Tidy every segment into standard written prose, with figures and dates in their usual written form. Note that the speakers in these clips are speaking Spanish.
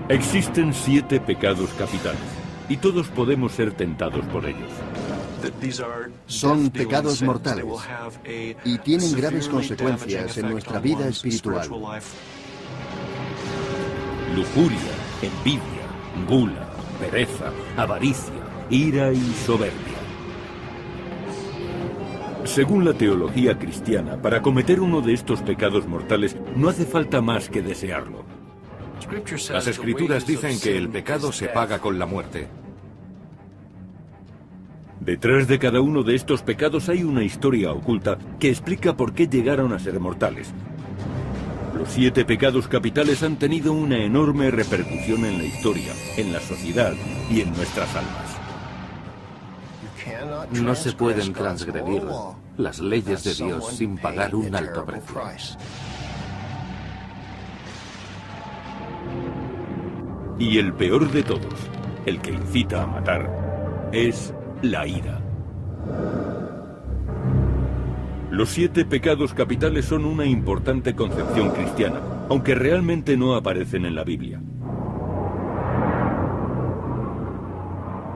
Existen 7 pecados capitales, y todos podemos ser tentados por ellos. Son pecados mortales y tienen graves consecuencias en nuestra vida espiritual. Lujuria, envidia, gula, pereza, avaricia, ira y soberbia. Según la teología cristiana, para cometer uno de estos pecados mortales no hace falta más que desearlo. Las Escrituras dicen que el pecado se paga con la muerte. Detrás de cada uno de estos pecados hay una historia oculta que explica por qué llegaron a ser mortales. Los 7 pecados capitales han tenido una enorme repercusión en la historia, en la sociedad y en nuestras almas. No se pueden transgredir las leyes de Dios sin pagar un alto precio. Y el peor de todos, el que incita a matar, es la ira. Los 7 pecados capitales son una importante concepción cristiana, aunque realmente no aparecen en la Biblia.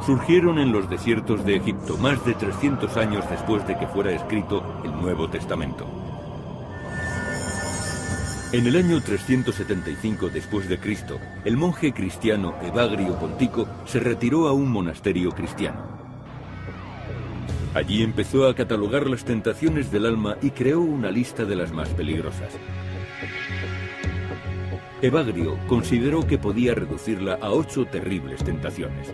Surgieron en los desiertos de Egipto más de 300 años después de que fuera escrito el Nuevo Testamento. En el año 375 después de Cristo, el monje cristiano Evagrio Pontico se retiró a un monasterio cristiano. Allí empezó a catalogar las tentaciones del alma y creó una lista de las más peligrosas. Evagrio consideró que podía reducirla a 8 terribles tentaciones.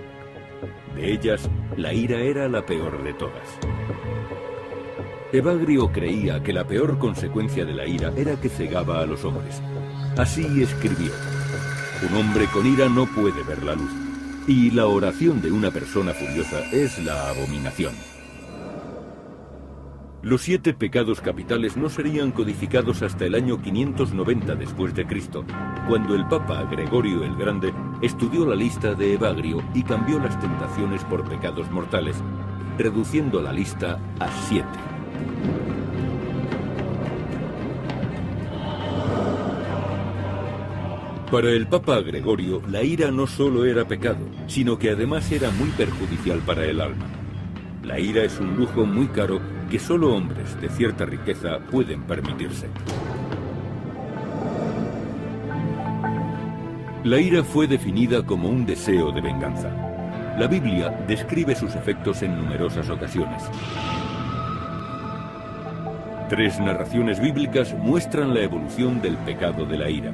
De ellas, la ira era la peor de todas. Evagrio creía que la peor consecuencia de la ira era que cegaba a los hombres. Así escribió: un hombre con ira no puede ver la luz, y la oración de una persona furiosa es la abominación. Los 7 pecados capitales no serían codificados hasta el año 590 después de Cristo, cuando el Papa Gregorio el Grande estudió la lista de Evagrio y cambió las tentaciones por pecados mortales, reduciendo la lista a 7. Para el Papa Gregorio, la ira no solo era pecado, sino que además era muy perjudicial para el alma. La ira es un lujo muy caro que solo hombres de cierta riqueza pueden permitirse. La ira fue definida como un deseo de venganza. La Biblia describe sus efectos en numerosas ocasiones. 3 narraciones bíblicas muestran la evolución del pecado de la ira.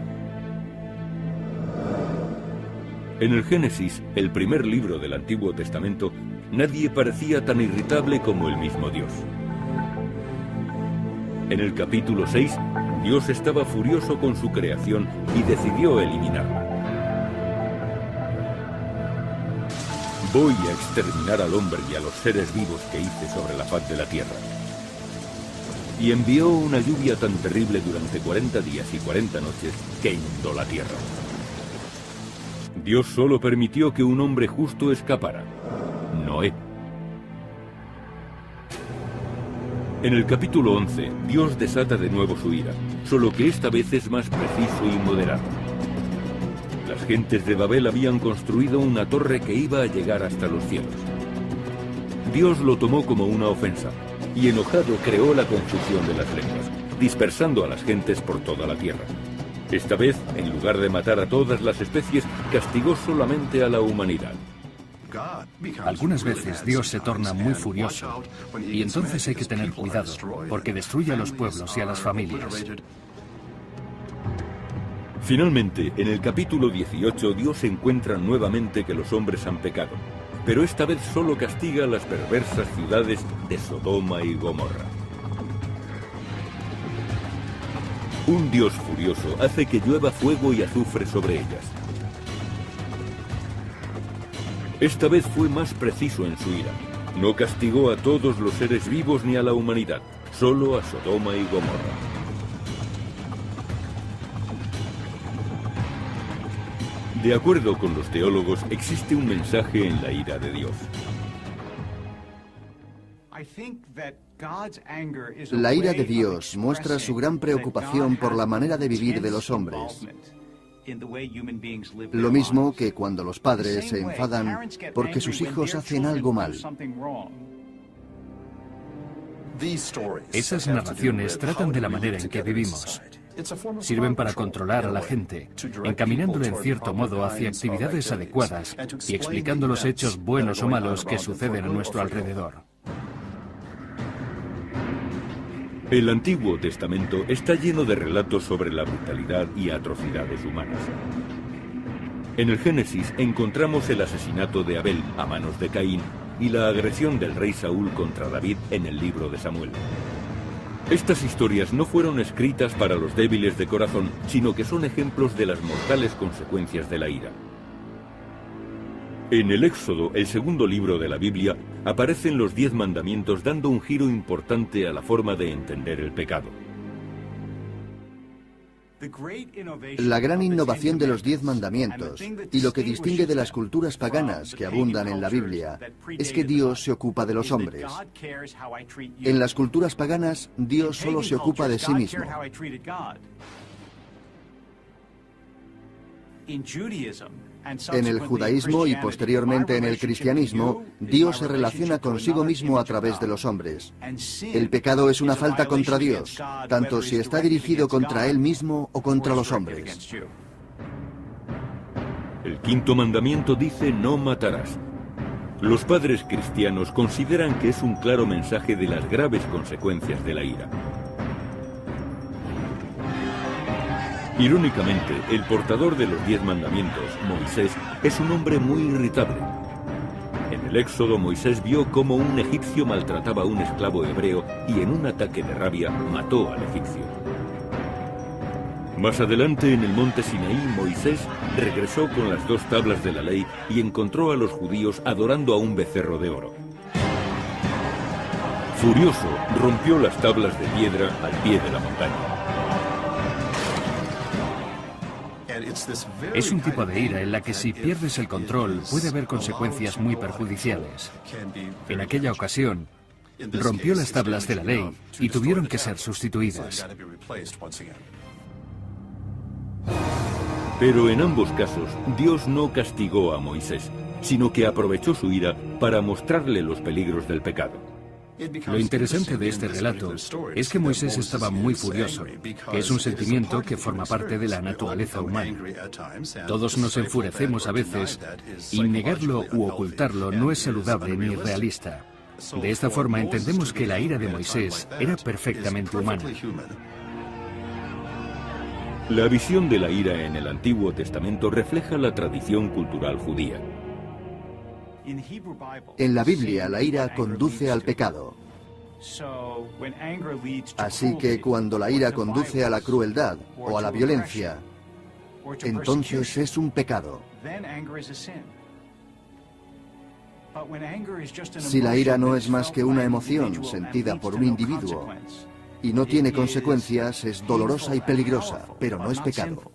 En el Génesis, el primer libro del Antiguo Testamento, nadie parecía tan irritable como el mismo Dios. En el capítulo 6, Dios estaba furioso con su creación y decidió eliminarla. Voy a exterminar al hombre y a los seres vivos que hice sobre la faz de la tierra. Y envió una lluvia tan terrible durante 40 días y 40 noches que inundó la tierra. Dios solo permitió que un hombre justo escapara: Noé. En el capítulo 11, Dios desata de nuevo su ira, solo que esta vez es más preciso y moderado. Las gentes de Babel habían construido una torre que iba a llegar hasta los cielos. Dios lo tomó como una ofensa, y enojado creó la confusión de las lenguas, dispersando a las gentes por toda la tierra. Esta vez, en lugar de matar a todas las especies, castigó solamente a la humanidad. Algunas veces Dios se torna muy furioso y entonces hay que tener cuidado, porque destruye a los pueblos y a las familias. Finalmente, en el capítulo 18, Dios encuentra nuevamente que los hombres han pecado, pero esta vez solo castiga a las perversas ciudades de Sodoma y Gomorra. Un Dios furioso hace que llueva fuego y azufre sobre ellas. Esta vez fue más preciso en su ira. No castigó a todos los seres vivos ni a la humanidad, solo a Sodoma y Gomorra. De acuerdo con los teólogos, existe un mensaje en la ira de Dios. La ira de Dios muestra su gran preocupación por la manera de vivir de los hombres Lo mismo que cuando los padres se enfadan porque sus hijos hacen algo mal. Esas narraciones tratan de la manera en que vivimos. Sirven para controlar a la gente, encaminándole en cierto modo hacia actividades adecuadas y explicando los hechos buenos o malos que suceden a nuestro alrededor. El Antiguo Testamento está lleno de relatos sobre la brutalidad y atrocidades humanas. En el Génesis encontramos el asesinato de Abel a manos de Caín y la agresión del rey Saúl contra David en el libro de Samuel. Estas historias no fueron escritas para los débiles de corazón, sino que son ejemplos de las mortales consecuencias de la ira. En el Éxodo, el segundo libro de la Biblia, aparecen los 10 mandamientos dando un giro importante a la forma de entender el pecado. La gran innovación de los 10 mandamientos y lo que distingue de las culturas paganas que abundan en la Biblia es que Dios se ocupa de los hombres. En las culturas paganas, Dios solo se ocupa de sí mismo. En el judaísmo y posteriormente en el cristianismo, Dios se relaciona consigo mismo a través de los hombres. El pecado es una falta contra Dios, tanto si está dirigido contra Él mismo o contra los hombres. El quinto mandamiento dice: no matarás. Los padres cristianos consideran que es un claro mensaje de las graves consecuencias de la ira. Irónicamente, el portador de los 10 mandamientos, Moisés, es un hombre muy irritable. En el Éxodo, Moisés vio cómo un egipcio maltrataba a un esclavo hebreo y en un ataque de rabia mató al egipcio. Más adelante, en el monte Sinaí, Moisés regresó con las 2 tablas de la ley y encontró a los judíos adorando a un becerro de oro. Furioso, rompió las tablas de piedra al pie de la montaña. Es un tipo de ira en la que si pierdes el control puede haber consecuencias muy perjudiciales. En aquella ocasión, rompió las tablas de la ley y tuvieron que ser sustituidas. Pero en ambos casos, Dios no castigó a Moisés, sino que aprovechó su ira para mostrarle los peligros del pecado. Lo interesante de este relato es que Moisés estaba muy furioso, que es un sentimiento que forma parte de la naturaleza humana. Todos nos enfurecemos a veces y negarlo u ocultarlo no es saludable ni realista. De esta forma entendemos que la ira de Moisés era perfectamente humana. La visión de la ira en el Antiguo Testamento refleja la tradición cultural judía. En la Biblia, la ira conduce al pecado. Así que cuando la ira conduce a la crueldad o a la violencia, entonces es un pecado. Si la ira no es más que una emoción sentida por un individuo y no tiene consecuencias, es dolorosa y peligrosa, pero no es pecado.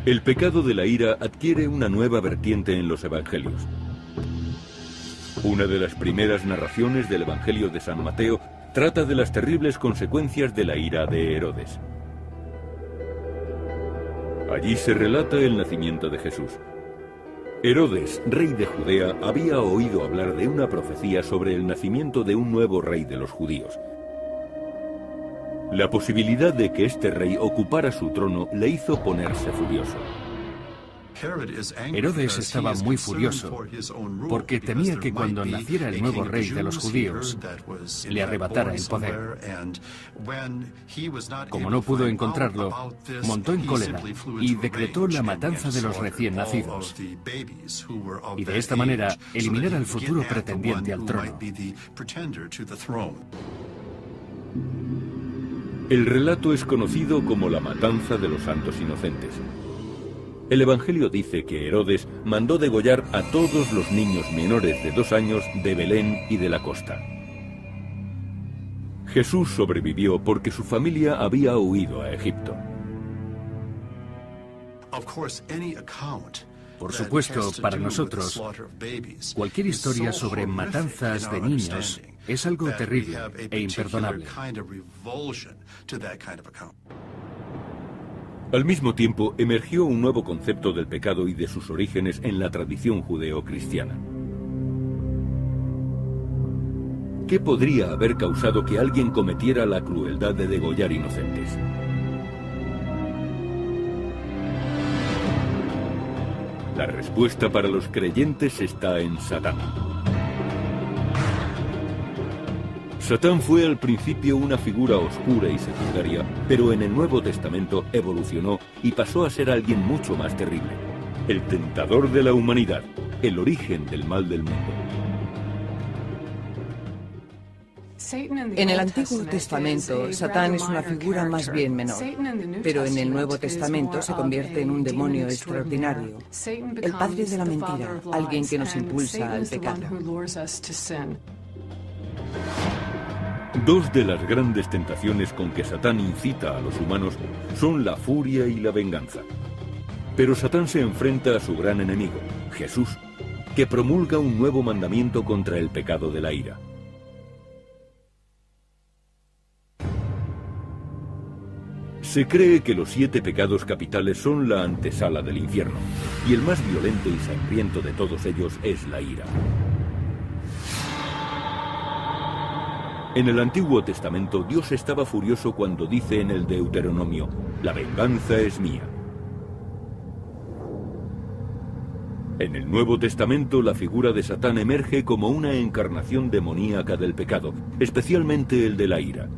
El pecado de la ira adquiere una nueva vertiente en los evangelios. Una de las primeras narraciones del Evangelio de San Mateo trata de las terribles consecuencias de la ira de Herodes. Allí se relata el nacimiento de Jesús. Herodes, rey de Judea, había oído hablar de una profecía sobre el nacimiento de un nuevo rey de los judíos. La posibilidad de que este rey ocupara su trono le hizo ponerse furioso. Herodes estaba muy furioso porque temía que cuando naciera el nuevo rey de los judíos le arrebatara el poder. Como no pudo encontrarlo, montó en cólera y decretó la matanza de los recién nacidos. Y de esta manera eliminar al futuro pretendiente al trono. El relato es conocido como la matanza de los santos inocentes. El Evangelio dice que Herodes mandó degollar a todos los niños menores de 2 años de Belén y de la costa. Jesús sobrevivió porque su familia había huido a Egipto. Por supuesto, para nosotros, cualquier historia sobre matanzas de niños es algo terrible e imperdonable. Al mismo tiempo, emergió un nuevo concepto del pecado y de sus orígenes en la tradición judeo-cristiana. ¿Qué podría haber causado que alguien cometiera la crueldad de degollar inocentes? La respuesta para los creyentes está en Satán. Satán fue al principio una figura oscura y secundaria, pero en el Nuevo Testamento evolucionó y pasó a ser alguien mucho más terrible. El tentador de la humanidad, el origen del mal del mundo. En el Antiguo Testamento, Satán es una figura más bien menor, pero en el Nuevo Testamento se convierte en un demonio extraordinario, el padre de la mentira, alguien que nos impulsa al pecado. Dos de las grandes tentaciones con que Satán incita a los humanos son la furia y la venganza. Pero Satán se enfrenta a su gran enemigo, Jesús, que promulga un nuevo mandamiento contra el pecado de la ira. Se cree que los 7 pecados capitales son la antesala del infierno, y el más violento y sangriento de todos ellos es la ira. En el Antiguo Testamento, Dios estaba furioso cuando dice en el Deuteronomio, «La venganza es mía». En el Nuevo Testamento, la figura de Satán emerge como una encarnación demoníaca del pecado, especialmente el de la ira.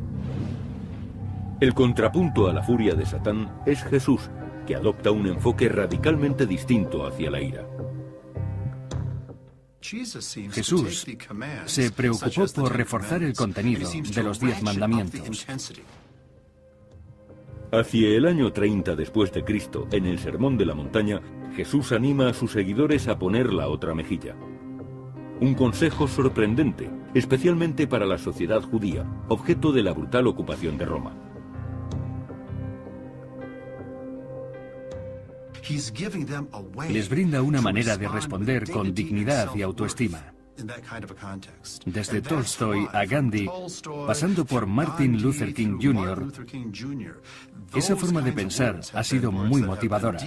El contrapunto a la furia de Satán es Jesús, que adopta un enfoque radicalmente distinto hacia la ira. Jesús se preocupó por reforzar el contenido de los 10 mandamientos. Hacia el año 30 después de Cristo, en el Sermón de la Montaña, Jesús anima a sus seguidores a poner la otra mejilla. Un consejo sorprendente, especialmente para la sociedad judía, objeto de la brutal ocupación de Roma. Les brinda una manera de responder con dignidad y autoestima. Desde Tolstoy a Gandhi, pasando por Martin Luther King Jr., esa forma de pensar ha sido muy motivadora,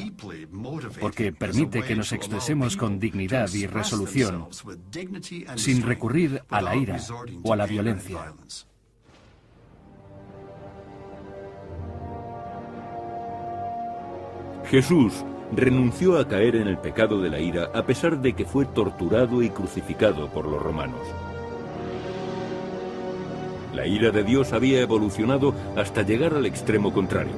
porque permite que nos expresemos con dignidad y resolución, sin recurrir a la ira o a la violencia. Jesús renunció a caer en el pecado de la ira a pesar de que fue torturado y crucificado por los romanos. La ira de Dios había evolucionado hasta llegar al extremo contrario.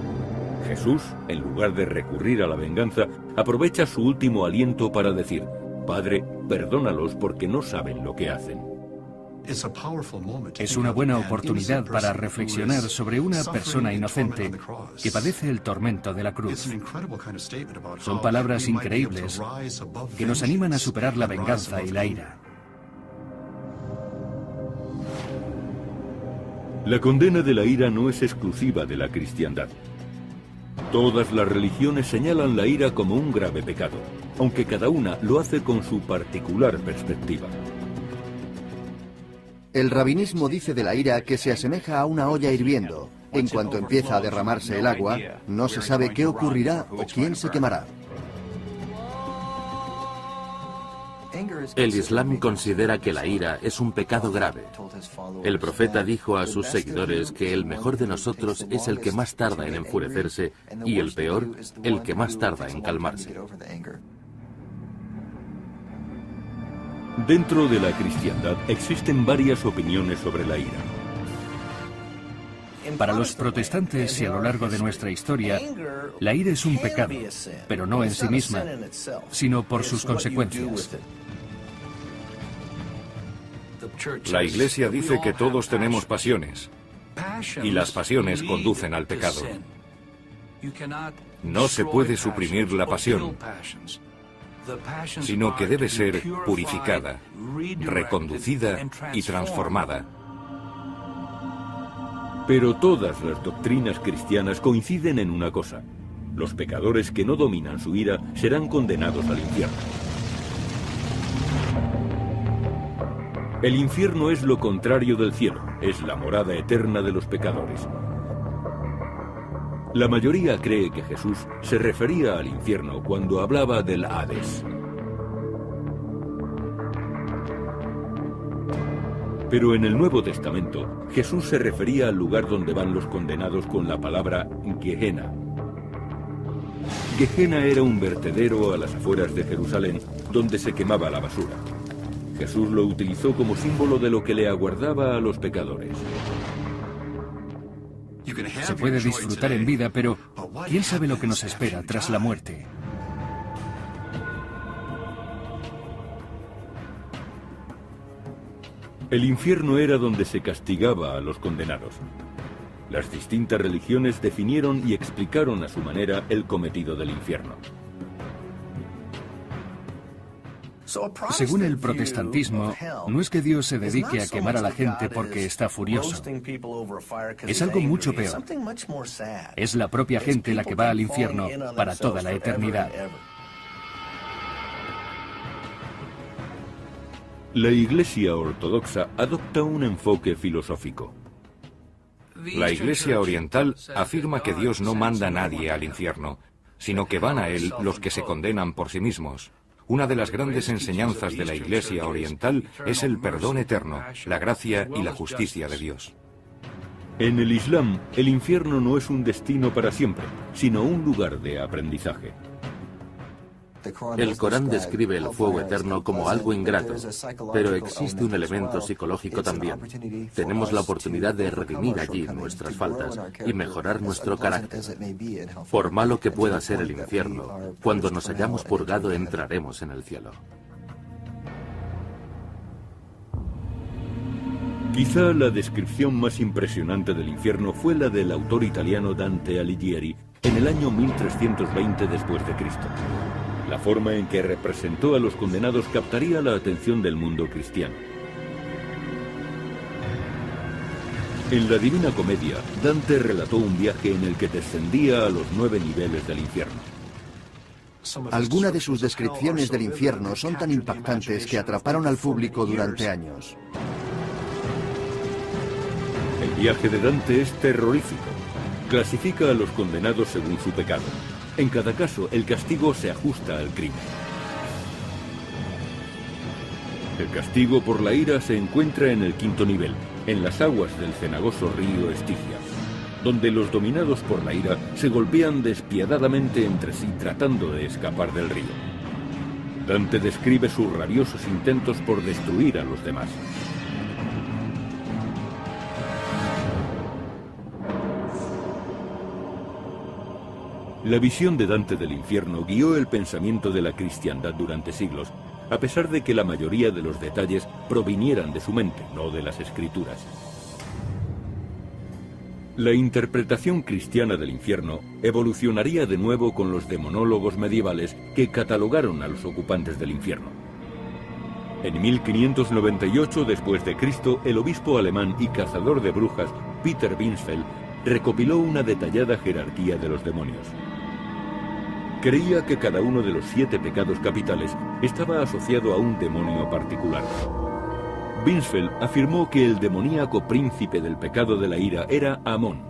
Jesús, en lugar de recurrir a la venganza, aprovecha su último aliento para decir, «Padre, perdónalos porque no saben lo que hacen». Es una buena oportunidad para reflexionar sobre una persona inocente que padece el tormento de la cruz. Son palabras increíbles que nos animan a superar la venganza y la ira. La condena de la ira no es exclusiva de la cristiandad. Todas las religiones señalan la ira como un grave pecado, aunque cada una lo hace con su particular perspectiva. El rabinismo dice de la ira que se asemeja a una olla hirviendo. En cuanto empieza a derramarse el agua, no se sabe qué ocurrirá o quién se quemará. El Islam considera que la ira es un pecado grave. El profeta dijo a sus seguidores que el mejor de nosotros es el que más tarda en enfurecerse y el peor, el que más tarda en calmarse. Dentro de la cristiandad existen varias opiniones sobre la ira. Para los protestantes y a lo largo de nuestra historia, la ira es un pecado, pero no en sí misma, sino por sus consecuencias. La Iglesia dice que todos tenemos pasiones, y las pasiones conducen al pecado. No se puede suprimir la pasión, sino que debe ser purificada, reconducida y transformada. Pero todas las doctrinas cristianas coinciden en una cosa. Los pecadores que no dominan su ira serán condenados al infierno. El infierno es lo contrario del cielo, es la morada eterna de los pecadores. La mayoría cree que Jesús se refería al infierno cuando hablaba del Hades. Pero en el Nuevo Testamento, Jesús se refería al lugar donde van los condenados con la palabra Gehenna. Gehenna era un vertedero a las afueras de Jerusalén donde se quemaba la basura. Jesús lo utilizó como símbolo de lo que le aguardaba a los pecadores. Se puede disfrutar en vida, pero ¿quién sabe lo que nos espera tras la muerte? El infierno era donde se castigaba a los condenados. Las distintas religiones definieron y explicaron a su manera el cometido del infierno. Según el protestantismo, no es que Dios se dedique a quemar a la gente porque está furioso. Es algo mucho peor. Es la propia gente la que va al infierno para toda la eternidad. La Iglesia Ortodoxa adopta un enfoque filosófico. La Iglesia Oriental afirma que Dios no manda a nadie al infierno, sino que van a él los que se condenan por sí mismos. Una de las grandes enseñanzas de la Iglesia Oriental es el perdón eterno, la gracia y la justicia de Dios. En el Islam, el infierno no es un destino para siempre, sino un lugar de aprendizaje. El Corán describe el fuego eterno como algo ingrato, pero existe un elemento psicológico también. Tenemos la oportunidad de redimir allí nuestras faltas y mejorar nuestro carácter. Por malo que pueda ser el infierno, cuando nos hayamos purgado entraremos en el cielo. Quizá la descripción más impresionante del infierno fue la del autor italiano Dante Alighieri en el año 1320 después de Cristo. La forma en que representó a los condenados captaría la atención del mundo cristiano. En la Divina Comedia, Dante relató un viaje en el que descendía a los 9 niveles del infierno. Algunas de sus descripciones del infierno son tan impactantes que atraparon al público durante años. El viaje de Dante es terrorífico. Clasifica a los condenados según su pecado. En cada caso, el castigo se ajusta al crimen. El castigo por la ira se encuentra en el 5º nivel, en las aguas del cenagoso río Estigia, donde los dominados por la ira se golpean despiadadamente entre sí tratando de escapar del río. Dante describe sus rabiosos intentos por destruir a los demás. La visión de Dante del infierno guió el pensamiento de la cristiandad durante siglos, a pesar de que la mayoría de los detalles provinieran de su mente, no de las escrituras. La interpretación cristiana del infierno evolucionaría de nuevo con los demonólogos medievales que catalogaron a los ocupantes del infierno. En 1598 después de Cristo, el obispo alemán y cazador de brujas Peter Binsfeld recopiló una detallada jerarquía de los demonios. Creía que cada uno de los 7 pecados capitales estaba asociado a un demonio particular. Binsfeld afirmó que el demoníaco príncipe del pecado de la ira era Amón.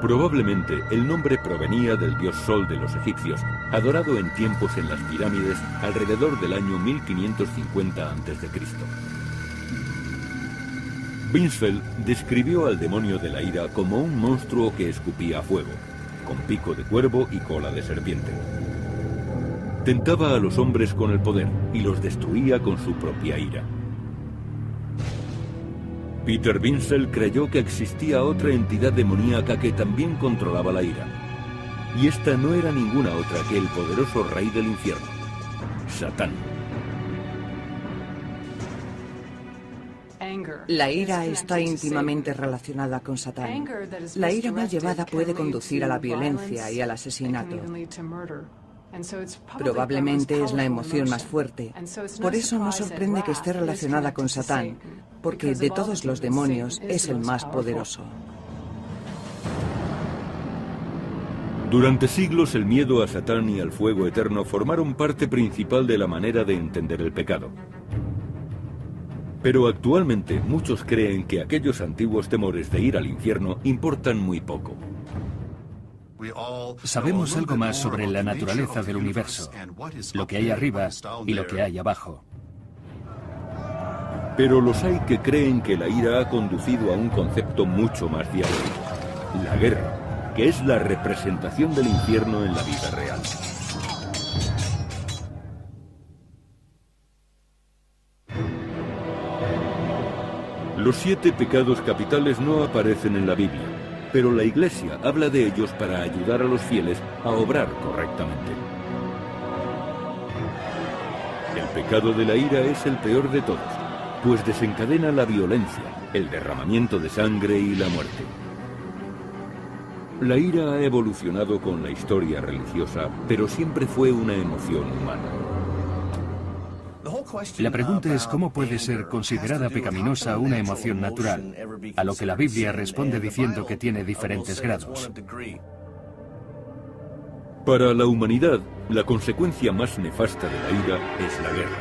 Probablemente el nombre provenía del dios Sol de los egipcios, adorado en tiempos en las pirámides alrededor del año 1550 a.C. Binsfeld describió al demonio de la ira como un monstruo que escupía fuego, con pico de cuervo y cola de serpiente. Tentaba a los hombres con el poder y los destruía con su propia ira. Peter Binsfeld creyó que existía otra entidad demoníaca que también controlaba la ira. Y esta no era ninguna otra que el poderoso rey del infierno, Satán. La ira está íntimamente relacionada con Satán. La ira mal llevada puede conducir a la violencia y al asesinato. Probablemente es la emoción más fuerte. Por eso no sorprende que esté relacionada con Satán, porque de todos los demonios es el más poderoso. Durante siglos el miedo a Satán y al fuego eterno formaron parte principal de la manera de entender el pecado. Pero actualmente muchos creen que aquellos antiguos temores de ir al infierno importan muy poco. Sabemos algo más sobre la naturaleza del universo, lo que hay arriba y lo que hay abajo. Pero los hay que creen que la ira ha conducido a un concepto mucho más diabólico: la guerra, que es la representación del infierno en la vida real. Los 7 pecados capitales no aparecen en la Biblia, pero la Iglesia habla de ellos para ayudar a los fieles a obrar correctamente. El pecado de la ira es el peor de todos, pues desencadena la violencia, el derramamiento de sangre y la muerte. La ira ha evolucionado con la historia religiosa, pero siempre fue una emoción humana. La pregunta es cómo puede ser considerada pecaminosa una emoción natural, a lo que la Biblia responde diciendo que tiene diferentes grados. Para la humanidad, la consecuencia más nefasta de la ira es la guerra.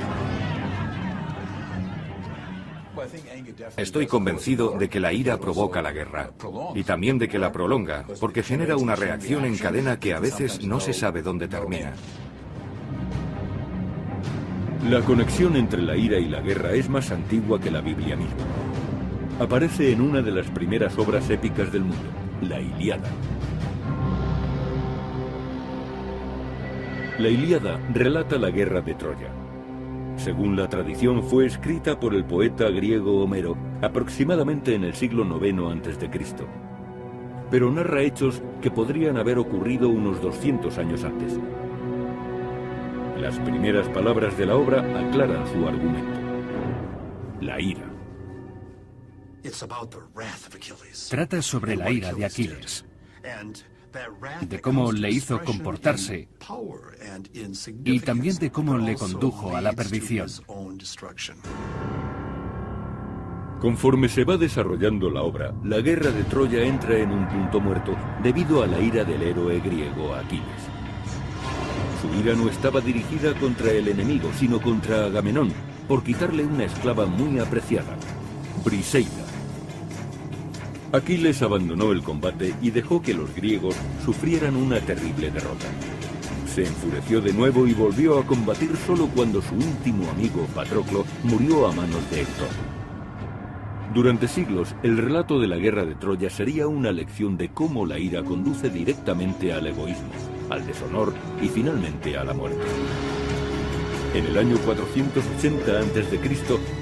Estoy convencido de que la ira provoca la guerra, y también de que la prolonga, porque genera una reacción en cadena que a veces no se sabe dónde termina. La conexión entre la ira y la guerra es más antigua que la Biblia misma. Aparece en una de las primeras obras épicas del mundo, la Ilíada. La Ilíada relata la guerra de Troya. Según la tradición, fue escrita por el poeta griego Homero aproximadamente en el siglo IX a.C., pero narra hechos que podrían haber ocurrido unos 200 años antes. Las primeras palabras de la obra aclaran su argumento: la ira. Trata sobre la ira de Aquiles, de cómo le hizo comportarse y también de cómo le condujo a la perdición. Conforme se va desarrollando la obra, la guerra de Troya entra en un punto muerto debido a la ira del héroe griego Aquiles. Su ira no estaba dirigida contra el enemigo, sino contra Agamenón, por quitarle una esclava muy apreciada, Briseida. Aquiles abandonó el combate y dejó que los griegos sufrieran una terrible derrota. Se enfureció de nuevo y volvió a combatir solo cuando su íntimo amigo Patroclo murió a manos de Héctor. Durante siglos, el relato de la guerra de Troya sería una lección de cómo la ira conduce directamente al egoísmo, al deshonor y finalmente a la muerte. En el año 480 a.C.,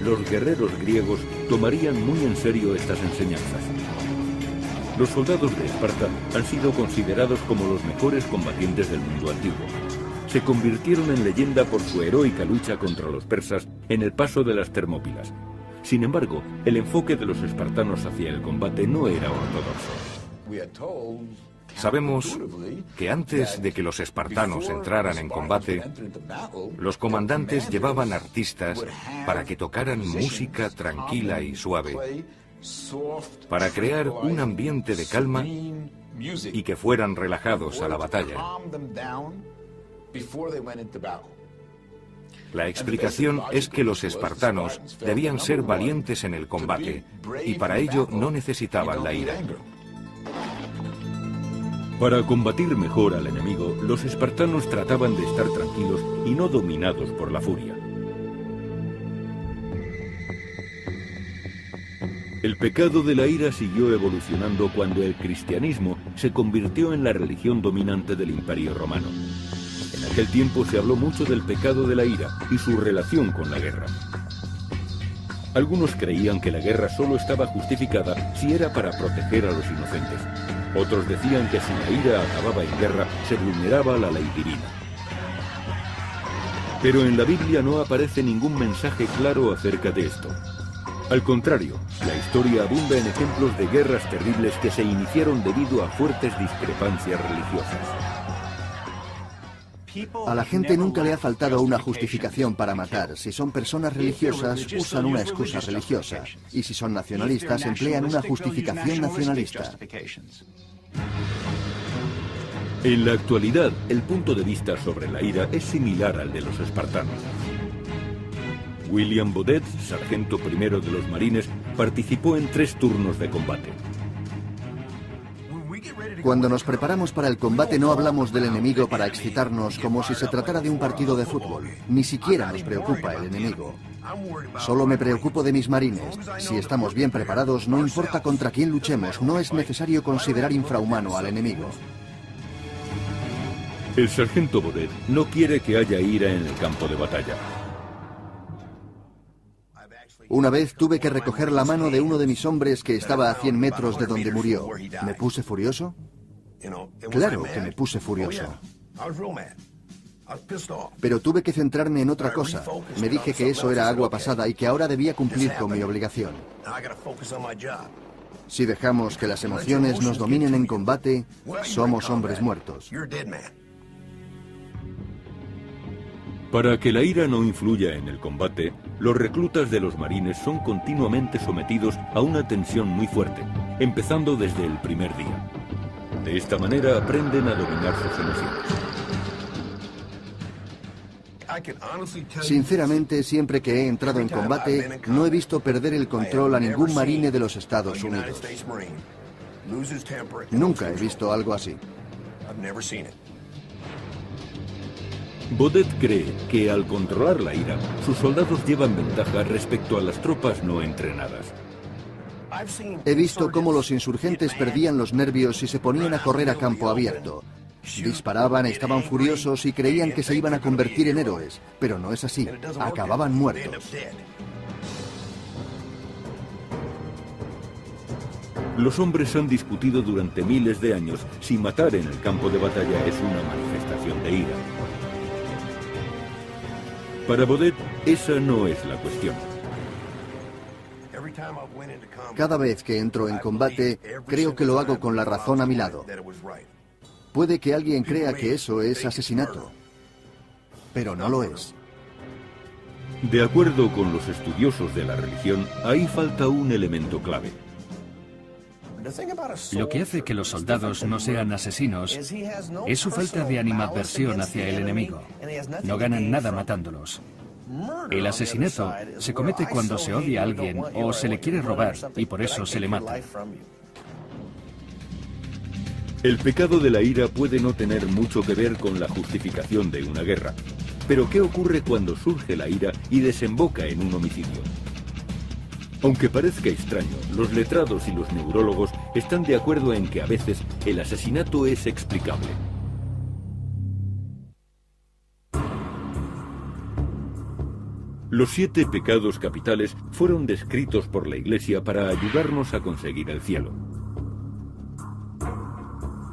los guerreros griegos tomarían muy en serio estas enseñanzas. Los soldados de Esparta han sido considerados como los mejores combatientes del mundo antiguo. Se convirtieron en leyenda por su heroica lucha contra los persas en el paso de las Termópilas. Sin embargo, el enfoque de los espartanos hacia el combate no era ortodoxo. Sabemos que antes de que los espartanos entraran en combate, los comandantes llevaban artistas para que tocaran música tranquila y suave, para crear un ambiente de calma y que fueran relajados a la batalla. La explicación es que los espartanos debían ser valientes en el combate y para ello no necesitaban la ira. Para combatir mejor al enemigo, los espartanos trataban de estar tranquilos y no dominados por la furia. El pecado de la ira siguió evolucionando cuando el cristianismo se convirtió en la religión dominante del Imperio Romano. En aquel tiempo se habló mucho del pecado de la ira y su relación con la guerra. Algunos creían que la guerra solo estaba justificada si era para proteger a los inocentes. Otros decían que si la ira acababa en guerra, se vulneraba la ley divina. Pero en la Biblia no aparece ningún mensaje claro acerca de esto. Al contrario, la historia abunda en ejemplos de guerras terribles que se iniciaron debido a fuertes discrepancias religiosas. A la gente nunca le ha faltado una justificación para matar. Si son personas religiosas, usan una excusa religiosa. Y si son nacionalistas, emplean una justificación nacionalista. En la actualidad, el punto de vista sobre la ira es similar al de los espartanos. William Baudet, sargento primero de los Marines, participó en 3 turnos de combate. Cuando nos preparamos para el combate no hablamos del enemigo para excitarnos como si se tratara de un partido de fútbol. Ni siquiera nos preocupa el enemigo. Solo me preocupo de mis marines. Si estamos bien preparados, no importa contra quién luchemos, no es necesario considerar infrahumano al enemigo. El sargento Baudet no quiere que haya ira en el campo de batalla. Una vez tuve que recoger la mano de uno de mis hombres que estaba a 100 metros de donde murió. ¿Me puse furioso? Claro que me puse furioso. Pero tuve que centrarme en otra cosa. Me dije que eso era agua pasada y que ahora debía cumplir con mi obligación. Si dejamos que las emociones nos dominen en combate, somos hombres muertos. Para que la ira no influya en el combate, los reclutas de los marines son continuamente sometidos a una tensión muy fuerte, empezando desde el primer día. De esta manera aprenden a dominar sus emociones. Sinceramente, siempre que he entrado en combate, no he visto perder el control a ningún marine de los Estados Unidos. Nunca he visto algo así. Baudet cree que al controlar la ira, sus soldados llevan ventaja respecto a las tropas no entrenadas. He visto cómo los insurgentes perdían los nervios y se ponían a correr a campo abierto. Disparaban, estaban furiosos y creían que se iban a convertir en héroes, pero no es así, acababan muertos. Los hombres han discutido durante miles de años si matar en el campo de batalla es una manifestación de ira. Para Baudet, esa no es la cuestión. Cada vez que entro en combate, creo que lo hago con la razón a mi lado. Puede que alguien crea que eso es asesinato, pero no lo es. De acuerdo con los estudiosos de la religión, ahí falta un elemento clave. Lo que hace que los soldados no sean asesinos es su falta de animadversión hacia el enemigo. No ganan nada matándolos. El asesinato se comete cuando se odia a alguien o se le quiere robar y por eso se le mata. El pecado de la ira puede no tener mucho que ver con la justificación de una guerra. Pero ¿qué ocurre cuando surge la ira y desemboca en un homicidio? Aunque parezca extraño, los letrados y los neurólogos están de acuerdo en que a veces el asesinato es explicable. Los 7 pecados capitales fueron descritos por la Iglesia para ayudarnos a conseguir el cielo.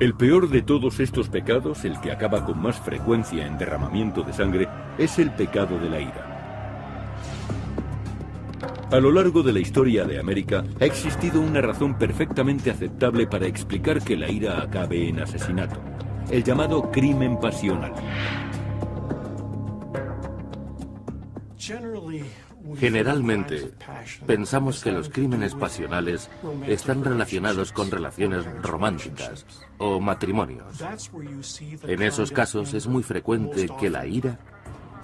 El peor de todos estos pecados, el que acaba con más frecuencia en derramamiento de sangre, es el pecado de la ira. A lo largo de la historia de América ha existido una razón perfectamente aceptable para explicar que la ira acabe en asesinato, el llamado crimen pasional. Generalmente, pensamos que los crímenes pasionales están relacionados con relaciones románticas o matrimonios. En esos casos es muy frecuente que la ira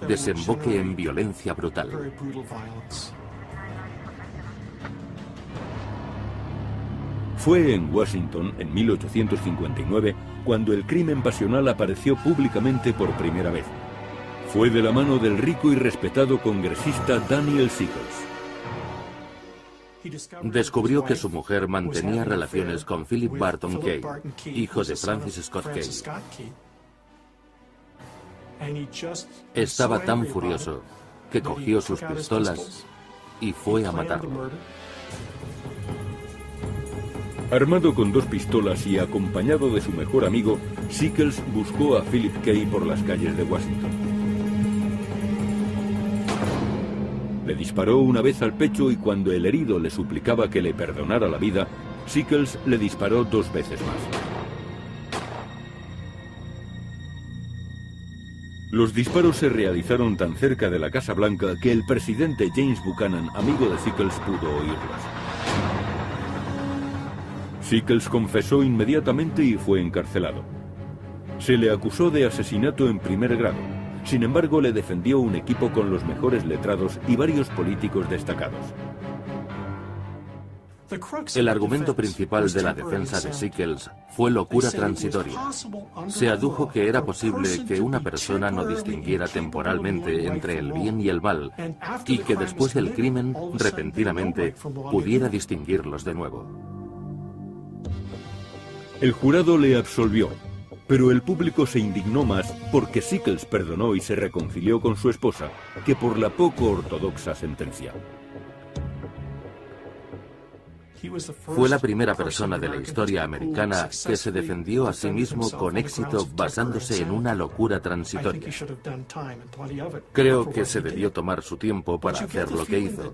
desemboque en violencia brutal. Fue en Washington, en 1859, cuando el crimen pasional apareció públicamente por primera vez. Fue de la mano del rico y respetado congresista Daniel Sickles. Descubrió que su mujer mantenía relaciones con Philip Barton Kay, hijo de Francis Scott Kay. Estaba tan furioso que cogió sus pistolas y fue a matarlo. Armado con 2 pistolas y acompañado de su mejor amigo, Sickles buscó a Philip Kay por las calles de Washington. Le disparó una vez al pecho y cuando el herido le suplicaba que le perdonara la vida, Sickles le disparó 2 veces más. Los disparos se realizaron tan cerca de la Casa Blanca que el presidente James Buchanan, amigo de Sickles, pudo oírlos. Sickles confesó inmediatamente y fue encarcelado. Se le acusó de asesinato en primer grado. Sin embargo, le defendió un equipo con los mejores letrados y varios políticos destacados. El argumento principal de la defensa de Sickles fue locura transitoria. Se adujo que era posible que una persona no distinguiera temporalmente entre el bien y el mal, y que después del crimen, repentinamente, pudiera distinguirlos de nuevo. El jurado le absolvió, pero el público se indignó más porque Sickles perdonó y se reconcilió con su esposa que por la poco ortodoxa sentencia. Fue la primera persona de la historia americana que se defendió a sí mismo con éxito basándose en una locura transitoria. Creo que se debió tomar su tiempo para hacer lo que hizo.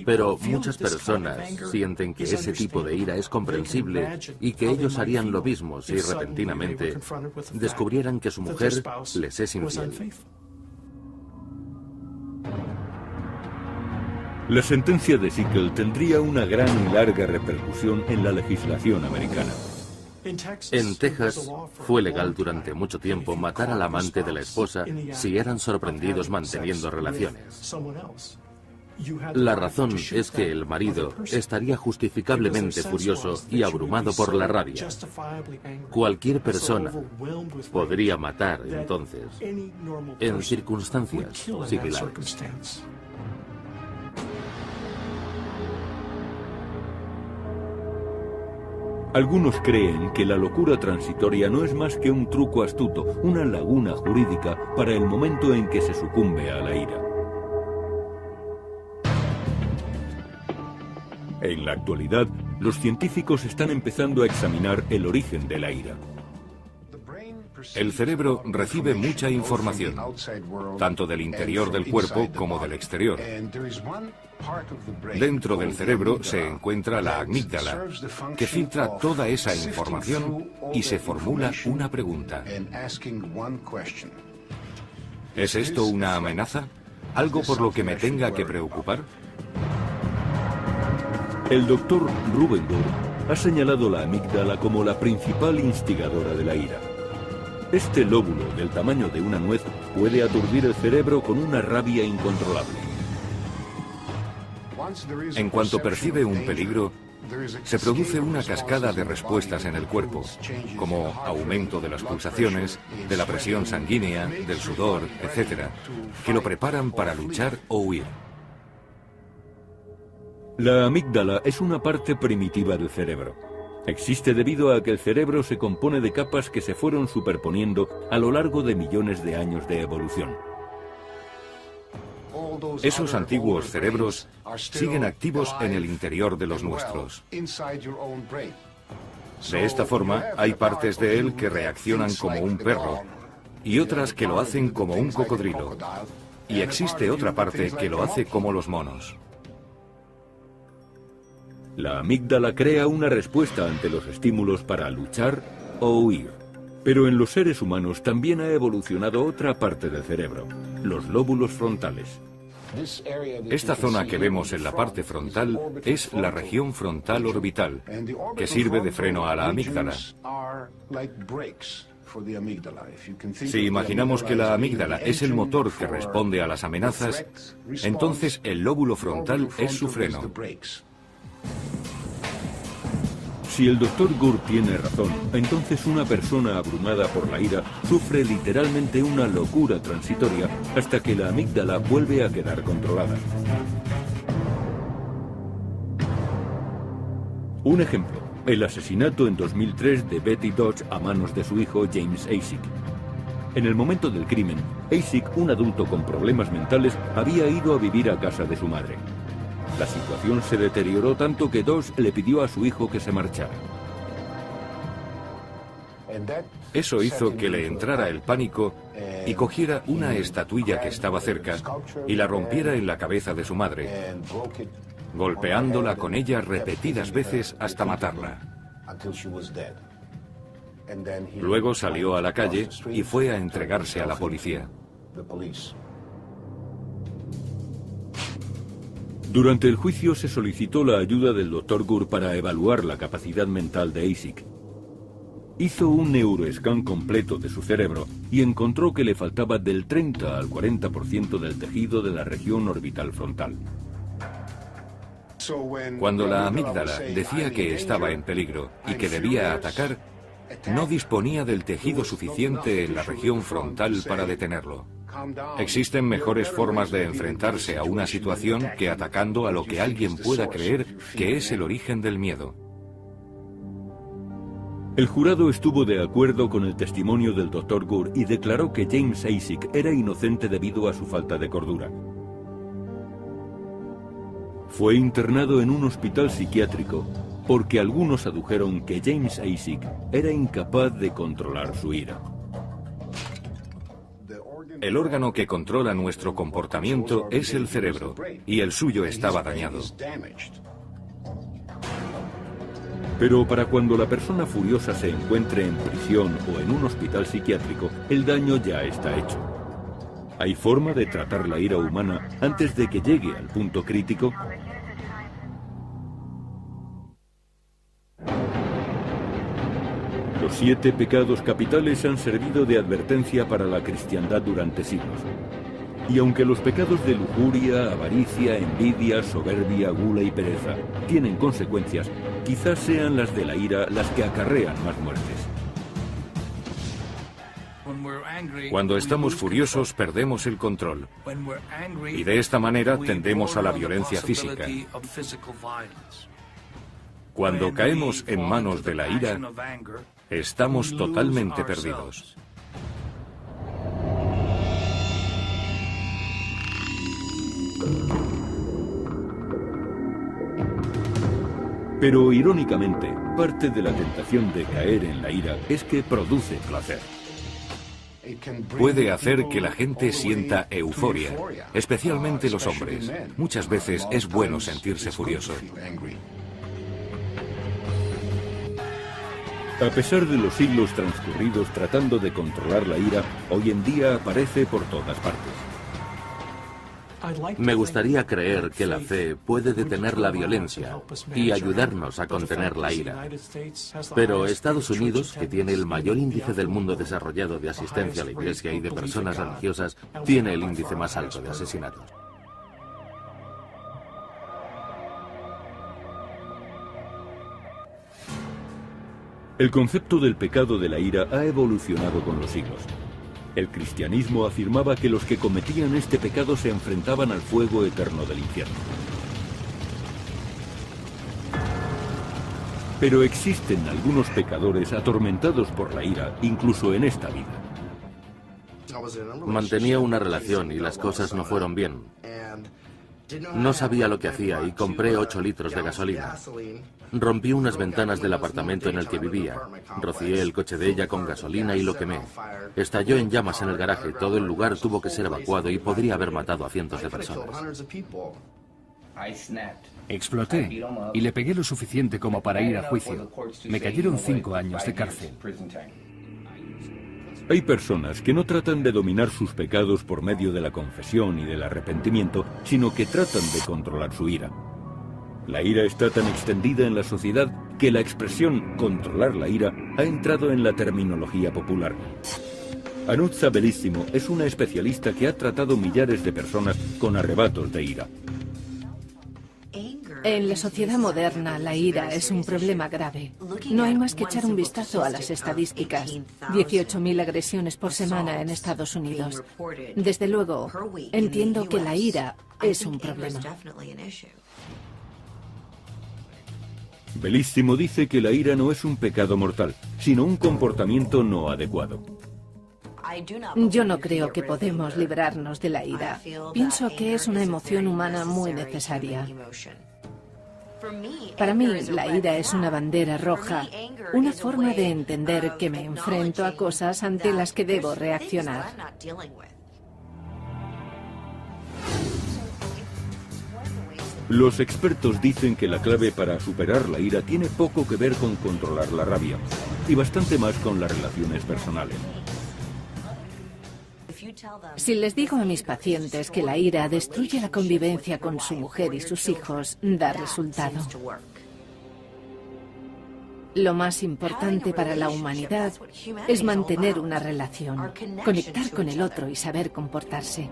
Pero muchas personas sienten que ese tipo de ira es comprensible y que ellos harían lo mismo si repentinamente descubrieran que su mujer les es infiel. La sentencia de Sickles tendría una gran y larga repercusión en la legislación americana. En Texas fue legal durante mucho tiempo matar al amante de la esposa si eran sorprendidos manteniendo relaciones. La razón es que el marido estaría justificablemente furioso y abrumado por la rabia. Cualquier persona podría matar entonces en circunstancias similares. Algunos creen que la locura transitoria no es más que un truco astuto, una laguna jurídica para el momento en que se sucumbe a la ira. En la actualidad, los científicos están empezando a examinar el origen de la ira. El cerebro recibe mucha información, tanto del interior del cuerpo como del exterior. Dentro del cerebro se encuentra la amígdala, que filtra toda esa información y se formula una pregunta. ¿Es esto una amenaza? ¿Algo por lo que me tenga que preocupar? El doctor Rubenberg ha señalado la amígdala como la principal instigadora de la ira. Este lóbulo, del tamaño de una nuez, puede aturdir el cerebro con una rabia incontrolable. En cuanto percibe un peligro, se produce una cascada de respuestas en el cuerpo, como aumento de las pulsaciones, de la presión sanguínea, del sudor, etc., que lo preparan para luchar o huir. La amígdala es una parte primitiva del cerebro. Existe debido a que el cerebro se compone de capas que se fueron superponiendo a lo largo de millones de años de evolución. Esos antiguos cerebros siguen activos en el interior de los nuestros. De esta forma, hay partes de él que reaccionan como un perro y otras que lo hacen como un cocodrilo. Y existe otra parte que lo hace como los monos. La amígdala crea una respuesta ante los estímulos para luchar o huir. Pero en los seres humanos también ha evolucionado otra parte del cerebro, los lóbulos frontales. Esta zona que vemos en la parte frontal es la región frontal orbital, que sirve de freno a la amígdala. Si imaginamos que la amígdala es el motor que responde a las amenazas, entonces el lóbulo frontal es su freno. Si el Dr. Gur tiene razón, entonces una persona abrumada por la ira sufre literalmente una locura transitoria hasta que la amígdala vuelve a quedar controlada. Un ejemplo, el asesinato en 2003 de Betty Dodge a manos de su hijo James Acek. En el momento del crimen, Acek, un adulto con problemas mentales, había ido a vivir a casa de su madre. La situación se deterioró tanto que Dodge le pidió a su hijo que se marchara. Eso hizo que le entrara el pánico y cogiera una estatuilla que estaba cerca y la rompiera en la cabeza de su madre, golpeándola con ella repetidas veces hasta matarla. Luego salió a la calle y fue a entregarse a la policía. Durante el juicio se solicitó la ayuda del Dr. Gur para evaluar la capacidad mental de Acek. Hizo un neuroescan completo de su cerebro y encontró que le faltaba del 30 al 40% del tejido de la región orbital frontal. Cuando la amígdala decía que estaba en peligro y que debía atacar, no disponía del tejido suficiente en la región frontal para detenerlo. Existen mejores formas de enfrentarse a una situación que atacando a lo que alguien pueda creer que es el origen del miedo. El jurado estuvo de acuerdo con el testimonio del Dr. Gore y declaró que James Isaac era inocente debido a su falta de cordura. Fue internado en un hospital psiquiátrico porque algunos adujeron que James Isaac era incapaz de controlar su ira. El órgano que controla nuestro comportamiento es el cerebro, y el suyo estaba dañado. Pero para cuando la persona furiosa se encuentre en prisión o en un hospital psiquiátrico, el daño ya está hecho. ¿Hay forma de tratar la ira humana antes de que llegue al punto crítico? Los 7 pecados capitales han servido de advertencia para la cristiandad durante siglos. Y aunque los pecados de lujuria, avaricia, envidia, soberbia, gula y pereza tienen consecuencias, quizás sean las de la ira las que acarrean más muertes. Cuando estamos furiosos perdemos el control y de esta manera tendemos a la violencia física. Cuando caemos en manos de la ira, estamos totalmente perdidos. Pero irónicamente, parte de la tentación de caer en la ira es que produce placer. Puede hacer que la gente sienta euforia, especialmente los hombres. Muchas veces es bueno sentirse furioso. A pesar de los siglos transcurridos tratando de controlar la ira, hoy en día aparece por todas partes. Me gustaría creer que la fe puede detener la violencia y ayudarnos a contener la ira. Pero Estados Unidos, que tiene el mayor índice del mundo desarrollado de asistencia a la iglesia y de personas religiosas, tiene el índice más alto de asesinatos. El concepto del pecado de la ira ha evolucionado con los siglos. El cristianismo afirmaba que los que cometían este pecado se enfrentaban al fuego eterno del infierno. Pero existen algunos pecadores atormentados por la ira, incluso en esta vida. Mantenía una relación y las cosas no fueron bien. No sabía lo que hacía y compré 8 litros de gasolina. Rompí unas ventanas del apartamento en el que vivía. Rocié el coche de ella con gasolina y lo quemé. Estalló en llamas en el garaje. Todo el lugar tuvo que ser evacuado y podría haber matado a cientos de personas. Exploté y le pegué lo suficiente como para ir a juicio. Me cayeron 5 años de cárcel. Hay personas que no tratan de dominar sus pecados por medio de la confesión y del arrepentimiento, sino que tratan de controlar su ira. La ira está tan extendida en la sociedad que la expresión controlar la ira ha entrado en la terminología popular. Anuzza Bellissimo es una especialista que ha tratado millares de personas con arrebatos de ira. En la sociedad moderna, la ira es un problema grave. No hay más que echar un vistazo a las estadísticas. 18.000 agresiones por semana en Estados Unidos. Desde luego, entiendo que la ira es un problema. Bellissimo dice que la ira no es un pecado mortal, sino un comportamiento no adecuado. Yo no creo que podemos librarnos de la ira. Pienso que es una emoción humana muy necesaria. Para mí, la ira es una bandera roja, una forma de entender que me enfrento a cosas ante las que debo reaccionar. Los expertos dicen que la clave para superar la ira tiene poco que ver con controlar la rabia, y bastante más con las relaciones personales. Si les digo a mis pacientes que la ira destruye la convivencia con su mujer y sus hijos, da resultado. Lo más importante para la humanidad es mantener una relación, conectar con el otro y saber comportarse.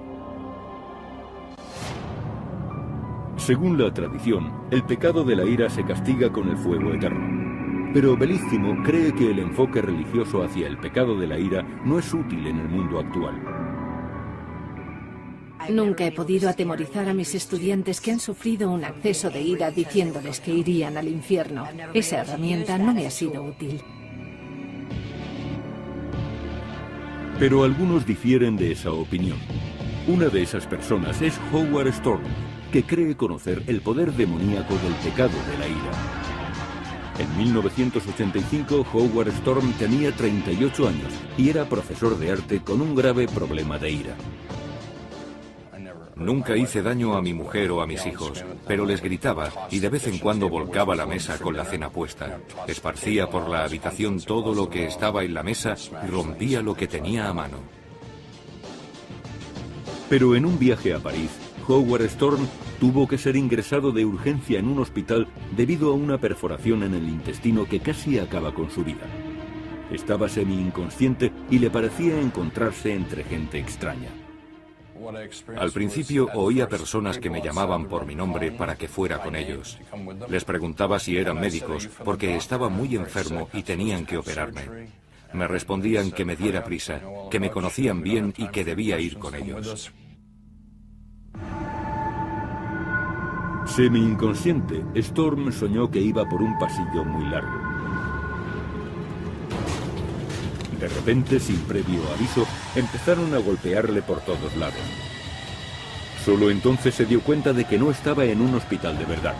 Según la tradición, el pecado de la ira se castiga con el fuego eterno. Pero Bellissimo cree que el enfoque religioso hacia el pecado de la ira no es útil en el mundo actual. Nunca he podido atemorizar a mis estudiantes que han sufrido un acceso de ira diciéndoles que irían al infierno. Esa herramienta no me ha sido útil. Pero algunos difieren de esa opinión. Una de esas personas es Howard Storm, que cree conocer el poder demoníaco del pecado de la ira. En 1985, Howard Storm tenía 38 años y era profesor de arte con un grave problema de ira. Nunca hice daño a mi mujer o a mis hijos, pero les gritaba y de vez en cuando volcaba la mesa con la cena puesta. Esparcía por la habitación todo lo que estaba en la mesa y rompía lo que tenía a mano. Pero en un viaje a París, Howard Storm tuvo que ser ingresado de urgencia en un hospital debido a una perforación en el intestino que casi acaba con su vida. Estaba semi-inconsciente y le parecía encontrarse entre gente extraña. Al principio oía personas que me llamaban por mi nombre para que fuera con ellos. Les preguntaba si eran médicos, porque estaba muy enfermo y tenían que operarme. Me respondían que me diera prisa, que me conocían bien y que debía ir con ellos. Semi-inconsciente, Storm soñó que iba por un pasillo muy largo. De repente, sin previo aviso, empezaron a golpearle por todos lados. Solo entonces se dio cuenta de que no estaba en un hospital de verdad.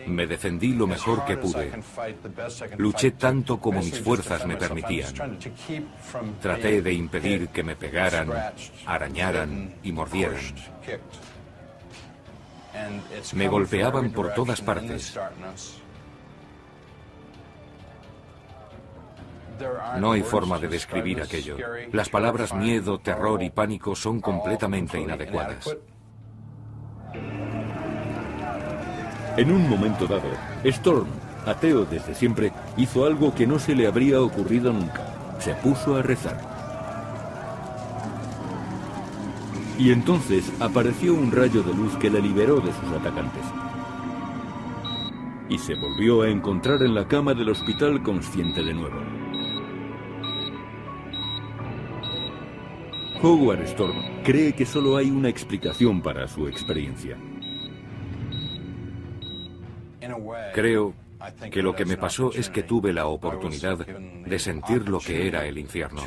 Me defendí lo mejor que pude. Luché tanto como mis fuerzas me permitían. Traté de impedir que me pegaran, arañaran y mordieran. Me golpeaban por todas partes. No hay forma de describir aquello. Las palabras miedo, terror y pánico son completamente inadecuadas. En un momento dado, Storm, ateo desde siempre, hizo algo que no se le habría ocurrido nunca. Se puso a rezar. Y entonces apareció un rayo de luz que le liberó de sus atacantes. Y se volvió a encontrar en la cama del hospital consciente de nuevo. Howard Storm cree que solo hay una explicación para su experiencia. Creo que lo que me pasó es que tuve la oportunidad de sentir lo que era el infierno.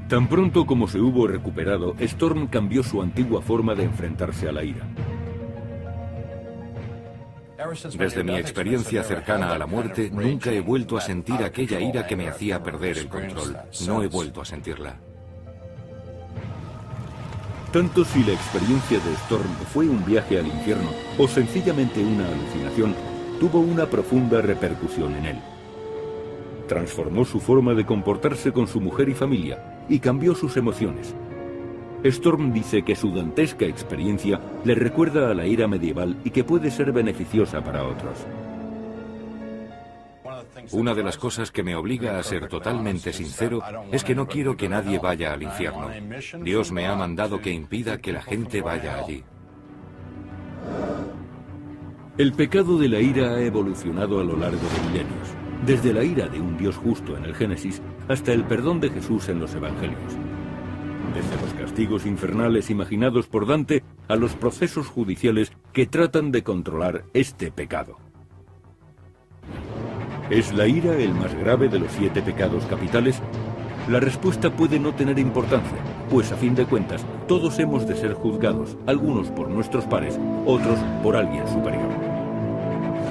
Tan pronto como se hubo recuperado, Storm cambió su antigua forma de enfrentarse a la ira. Desde mi experiencia cercana a la muerte, nunca he vuelto a sentir aquella ira que me hacía perder el control. No he vuelto a sentirla. Tanto si la experiencia de Storm fue un viaje al infierno o sencillamente una alucinación, tuvo una profunda repercusión en él. Transformó su forma de comportarse con su mujer y familia y cambió sus emociones. Storm dice que su dantesca experiencia le recuerda a la ira medieval y que puede ser beneficiosa para otros. Una de las cosas que me obliga a ser totalmente sincero es que no quiero que nadie vaya al infierno. Dios me ha mandado que impida que la gente vaya allí. El pecado de la ira ha evolucionado a lo largo de milenios, desde la ira de un Dios justo en el Génesis hasta el perdón de Jesús en los Evangelios. Desde los castigos infernales imaginados por Dante a los procesos judiciales que tratan de controlar este pecado. ¿Es la ira el más grave de los 7 pecados capitales? La respuesta puede no tener importancia, pues a fin de cuentas todos hemos de ser juzgados, algunos por nuestros pares, otros por alguien superior.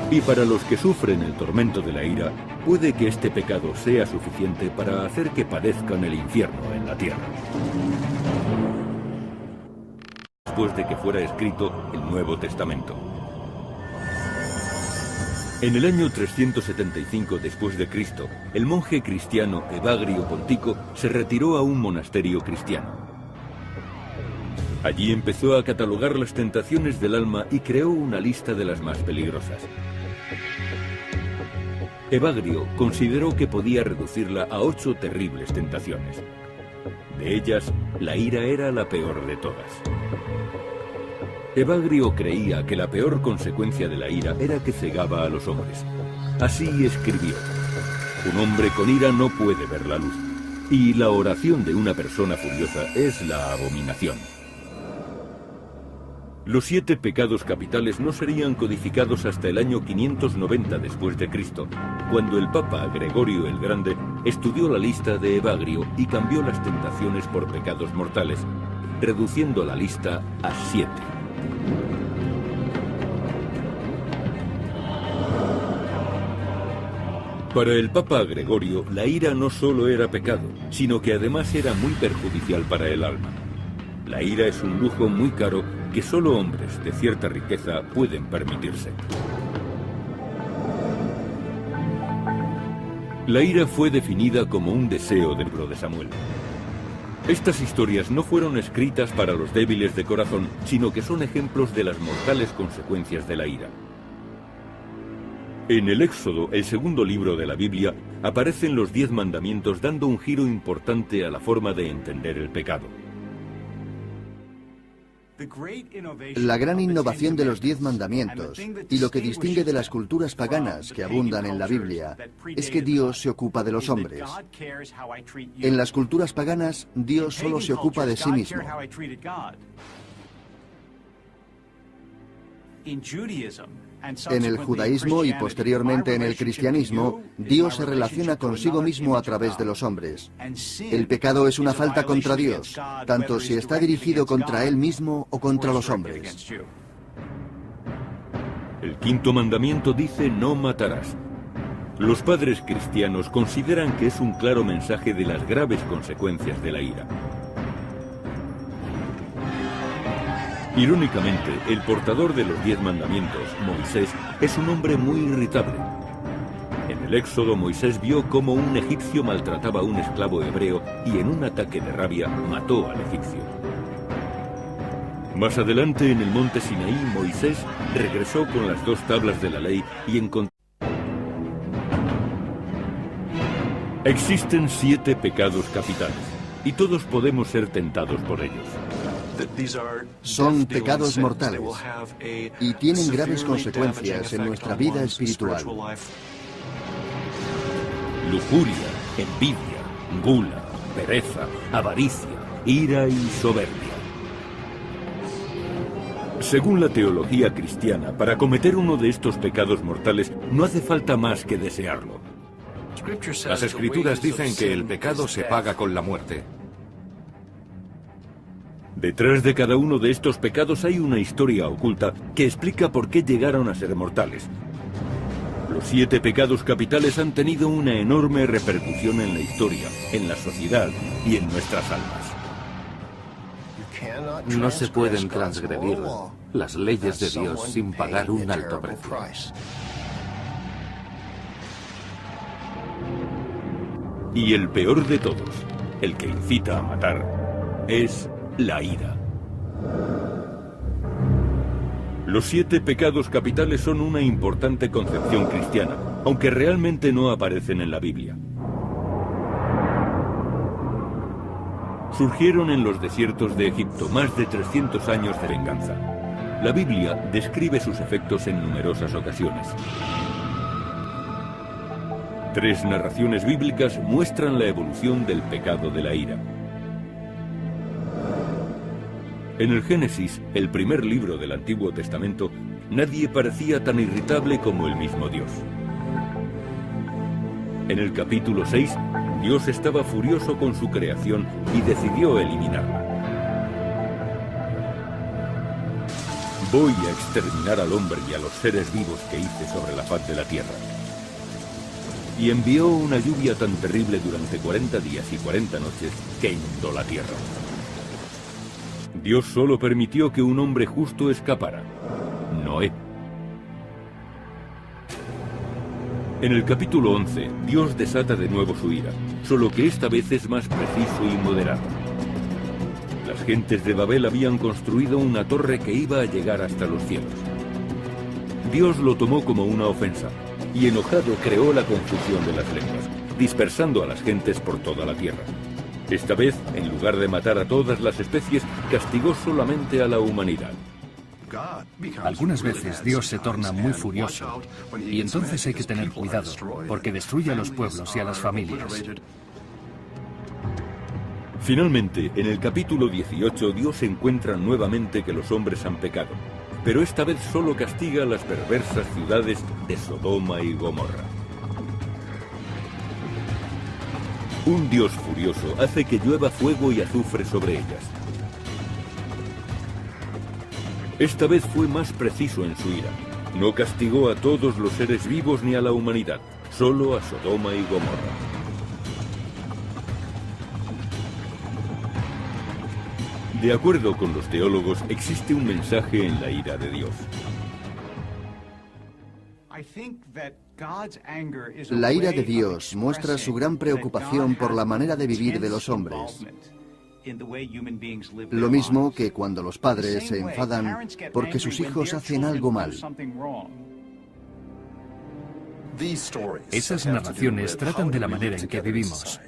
Y para los que sufren el tormento de la ira, puede que este pecado sea suficiente para hacer que padezcan el infierno en la tierra. Después de que fuera escrito el Nuevo Testamento. En el año 375 después de Cristo, el monje cristiano Evagrio Pontico se retiró a un monasterio cristiano. Allí empezó a catalogar las tentaciones del alma y creó una lista de las más peligrosas. Evagrio consideró que podía reducirla a 8 terribles tentaciones. De ellas, la ira era la peor de todas. Evagrio creía que la peor consecuencia de la ira era que cegaba a los hombres. Así escribió: un hombre con ira no puede ver la luz, y la oración de una persona furiosa es la abominación. Los 7 pecados capitales no serían codificados hasta el año 590 después de Cristo, cuando el Papa Gregorio el Grande estudió la lista de Evagrio y cambió las tentaciones por pecados mortales, reduciendo la lista a 7. Para el Papa Gregorio, la ira no solo era pecado, sino que además era muy perjudicial para el alma. La ira es un lujo muy caro que solo hombres de cierta riqueza pueden permitirse. La ira fue definida como un deseo del libro de Samuel. Estas historias no fueron escritas para los débiles de corazón, sino que son ejemplos de las mortales consecuencias de la ira. En el Éxodo, el segundo libro de la Biblia, aparecen los 10 mandamientos dando un giro importante a la forma de entender el pecado. La gran innovación de los 10 mandamientos y lo que distingue de las culturas paganas que abundan en la Biblia es que Dios se ocupa de los hombres. En las culturas paganas, Dios solo se ocupa de sí mismo. En el judaísmo y posteriormente en el cristianismo, Dios se relaciona consigo mismo a través de los hombres. El pecado es una falta contra Dios, tanto si está dirigido contra Él mismo o contra los hombres. El 5.º mandamiento dice: no matarás. Los padres cristianos consideran que es un claro mensaje de las graves consecuencias de la ira. Irónicamente, el portador de los 10 mandamientos, Moisés, es un hombre muy irritable. En el Éxodo, Moisés vio cómo un egipcio maltrataba a un esclavo hebreo y en un ataque de rabia mató al egipcio. Más adelante, en el monte Sinaí, Moisés regresó con las 2 tablas de la ley y encontró... Existen 7 pecados capitales, y todos podemos ser tentados por ellos. Son pecados mortales y tienen graves consecuencias en nuestra vida espiritual. Lujuria, envidia, gula, pereza, avaricia, ira y soberbia. Según la teología cristiana, para cometer uno de estos pecados mortales no hace falta más que desearlo. Las Escrituras dicen que el pecado se paga con la muerte. Detrás de cada uno de estos pecados hay una historia oculta que explica por qué llegaron a ser mortales. Los 7 pecados capitales han tenido una enorme repercusión en la historia, en la sociedad y en nuestras almas. No se pueden transgredir las leyes de Dios sin pagar un alto precio. Y el peor de todos, el que incita a matar, es la ira. Los 7 pecados capitales son una importante concepción cristiana, aunque realmente no aparecen en la Biblia. Surgieron en los desiertos de Egipto, más de 300 años de venganza. La Biblia describe sus efectos en numerosas ocasiones. 3 narraciones bíblicas muestran la evolución del pecado de la ira. En el Génesis, el primer libro del Antiguo Testamento, nadie parecía tan irritable como el mismo Dios. En el capítulo 6, Dios estaba furioso con su creación y decidió eliminarla. Voy a exterminar al hombre y a los seres vivos que hice sobre la faz de la tierra. Y envió una lluvia tan terrible durante 40 días y 40 noches que inundó la tierra. Dios solo permitió que un hombre justo escapara, Noé. En el capítulo 11, Dios desata de nuevo su ira, solo que esta vez es más preciso y moderado. Las Las gentes de Babel habían construido una torre que iba a llegar hasta los cielos. Dios lo tomó como una ofensa y enojado creó la confusión de las lenguas, dispersando a las gentes por toda la tierra. Esta vez, en lugar de matar a todas las especies, castigó solamente a la humanidad. Algunas veces Dios se torna muy furioso y entonces hay que tener cuidado, porque destruye a los pueblos y a las familias. Finalmente, en el capítulo 18, Dios encuentra nuevamente que los hombres han pecado, pero esta vez solo castiga a las perversas ciudades de Sodoma y Gomorra. Un Dios furioso hace que llueva fuego y azufre sobre ellas. Esta vez fue más preciso en su ira. No castigó a todos los seres vivos ni a la humanidad, solo a Sodoma y Gomorra. De acuerdo con los teólogos, existe un mensaje en la ira de Dios. La ira de Dios muestra su gran preocupación por la manera de vivir de los hombres. Lo mismo que cuando los padres se enfadan porque sus hijos hacen algo mal. Esas narraciones tratan de la manera en que vivimos.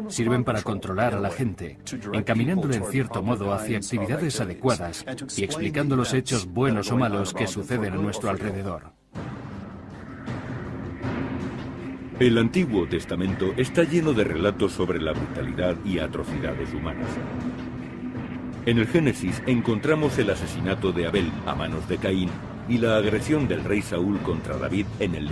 Sirven para controlar a la gente, encaminándola en cierto modo hacia actividades adecuadas y explicando los hechos buenos o malos que suceden a nuestro alrededor. El Antiguo Testamento está lleno de relatos sobre la brutalidad y atrocidades humanas. En el Génesis encontramos el asesinato de Abel a manos de Caín y la agresión del rey Saúl contra David en el libro